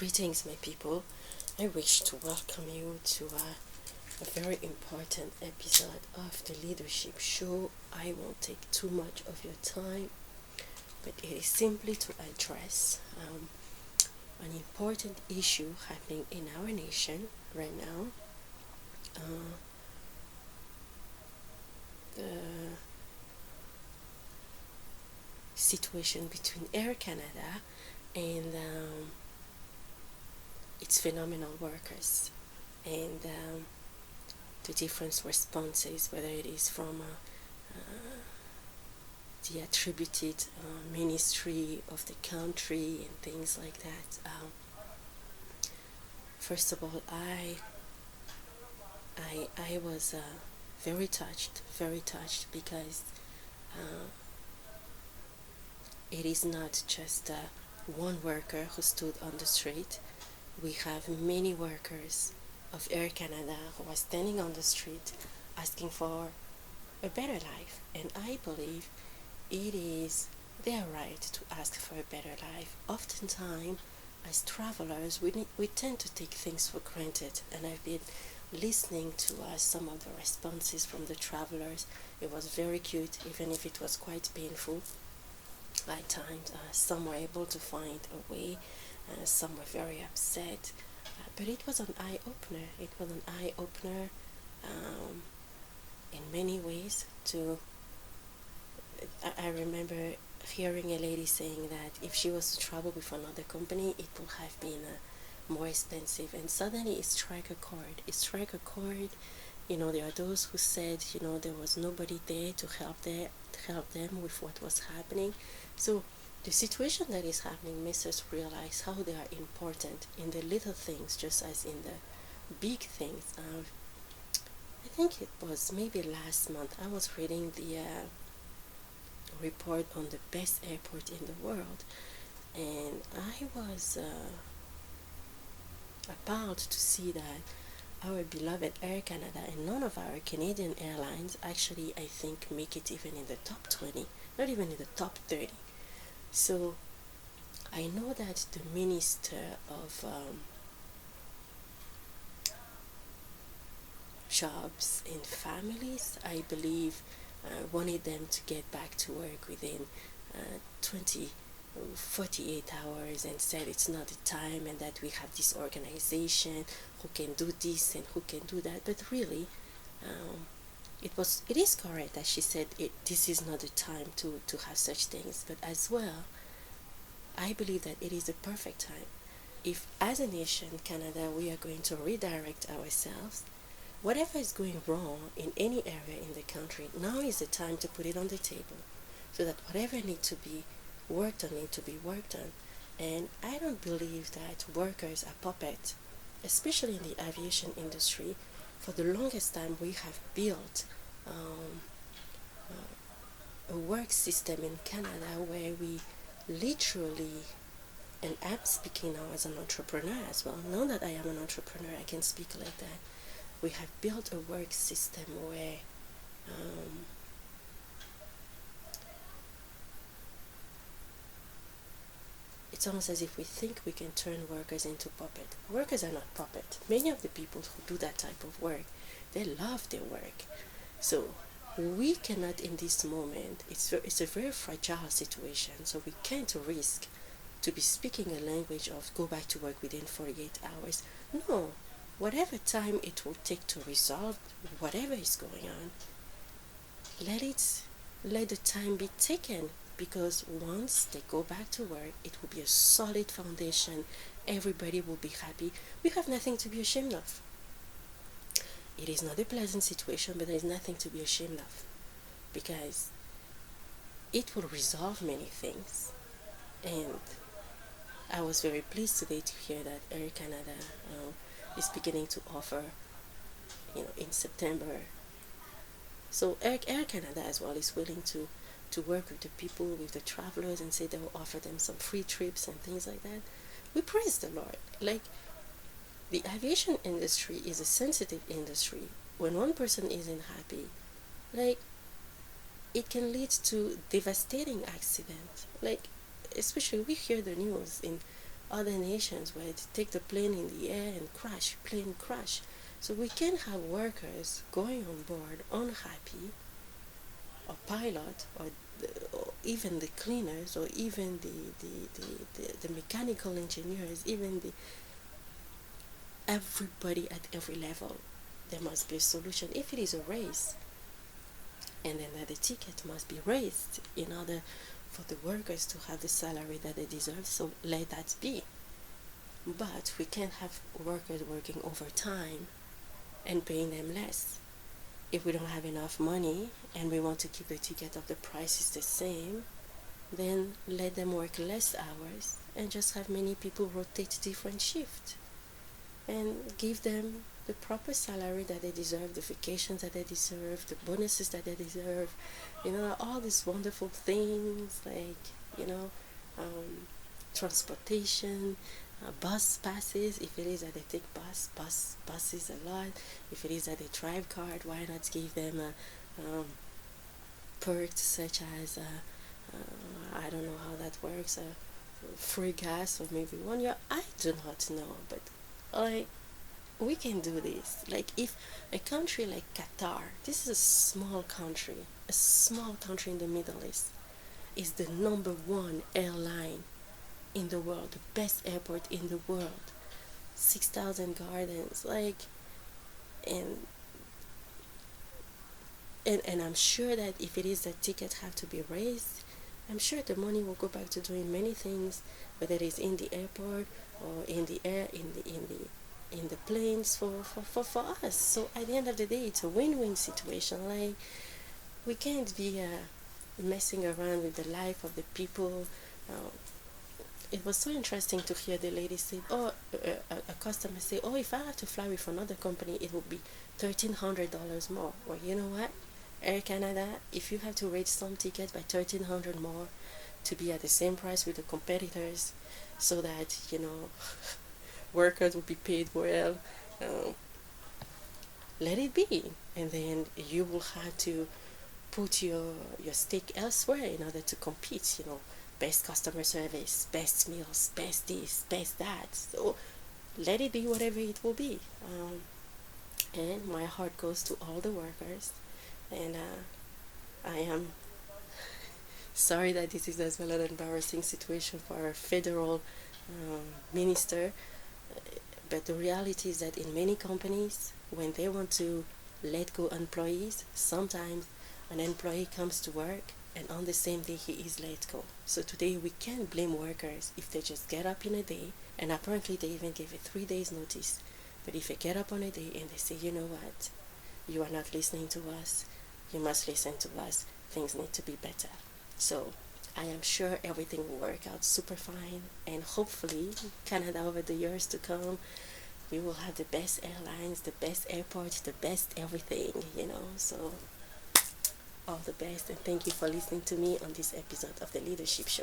Greetings, my people. I wish to welcome you to a very important episode of the leadership show. I won't take too much of your time, but it is simply to address an important issue happening in our nation right now. The situation between Air Canada and its phenomenal workers, and the different responses, whether it is from the attributed ministry of the country and things like that. First of all, I was very touched because it is not just one worker who stood on the street. We have many workers of Air Canada who are standing on the street asking for a better life, and I believe it is their right to ask for a better life. Oftentimes, as travelers, we tend to take things for granted, and I've been listening to some of the responses from the travelers. It was very cute, even if it was quite painful at times. Some were able to find a way, some were very upset, but it was an eye-opener. It was an eye-opener in many ways. I remember hearing a lady saying that if she was to travel with another company, it would have been more expensive, and suddenly it struck a chord. You know, there are those who said, you know, there was nobody there to help them with what was happening. So the situation that is happening makes us realize how they are important in the little things, just as in the big things. I think it was maybe last month I was reading the report on the best airport in the world, and I was about to see that our beloved Air Canada and none of our Canadian airlines actually, I think, make it even in the top 20, not even in the top 30. So I know that the Minister of Jobs and Families, I believe, wanted them to get back to work within 48 hours, and said it's not the time, and that we have this organization who can do this and who can do that. But really, it is correct that she said this is not the time to have such things. But as well, I believe that it is the perfect time. If as a nation, Canada, we are going to redirect ourselves, whatever is going wrong in any area in the country, now is the time to put it on the table, so that whatever needs to be worked on. And I don't believe that workers are puppets, especially in the aviation industry. For the longest time, we have built a work system in Canada where we literally, and I'm speaking now as an entrepreneur as well. Now that I am an entrepreneur, I can speak like that. We have built a work system where it's almost as if we think we can turn workers into puppets. Workers are not puppets. Many of the people who do that type of work, they love their work. So we cannot, in this moment, it's a very fragile situation, so we can't risk to be speaking a language of go back to work within 48 hours. No, whatever time it will take to resolve whatever is going on, let the time be taken, because once they go back to work, it will be a solid foundation. Everybody will be happy. We have nothing to be ashamed of. It is not a pleasant situation, but there is nothing to be ashamed of, because it will resolve many things. And I was very pleased today to hear that Air Canada is beginning to offer, in September. So Air Canada as well is willing to work with the people, with the travelers, and say they will offer them some free trips and things like that. We praise the Lord. Like, the aviation industry is a sensitive industry. When one person isn't happy, like, it can lead to devastating accidents. Like, especially we hear the news in other nations where they take the plane in the air and crash, plane crash. So we can have workers going on board unhappy, or pilot, or even the cleaners, or even the mechanical engineers, even everybody at every level. There must be a solution. If it is a race, and then the ticket must be raised in order for the workers to have the salary that they deserve, so let that be. But we can't have workers working overtime and paying them less. If we don't have enough money and we want to keep the ticket of the prices the same, then let them work less hours and just have many people rotate different shifts and give them the proper salary that they deserve, the vacations that they deserve, the bonuses that they deserve, all these wonderful things, like, transportation, bus passes. If it is that they take buses a lot. If it is that they drive car, why not give them perks such as I don't know how that works, free gas, or maybe 1 year. I do not know, but we can do this. Like, if a country like Qatar, this is a small country in the Middle East, is the #1 airline in the world, the best airport in the world, 6,000 gardens, and I'm sure that if it is that tickets have to be raised, I'm sure the money will go back to doing many things, whether it is in the airport or in the air, in the planes for us. So at the end of the day, it's a win-win situation. Like, we can't be messing around with the life of the people. It was so interesting to hear the lady say, a customer say, if I have to fly with another company, it will be $1,300 more. Well, you know what, Air Canada, if you have to rate some tickets by $1,300 more to be at the same price with the competitors, so that workers will be paid well, let it be. And then you will have to put your stake elsewhere in order to compete. Best customer service, best meals, best this, best that. So let it be whatever it will be. And my heart goes to all the workers, and I am sorry that this is as well an embarrassing situation for our federal minister. But the reality is that in many companies, when they want to let go employees, sometimes an employee comes to work and on the same day he is let go. So today we can't blame workers if they just get up in a day, and apparently they even gave a 3 days notice. But if they get up on a day and they say, you know what, you are not listening to us, you must listen to us, things need to be better. So I am sure everything will work out super fine, and hopefully Canada, over the years to come, we will have the best airlines, the best airports, the best everything, so all the best, and thank you for listening to me on this episode of the Leadership Show.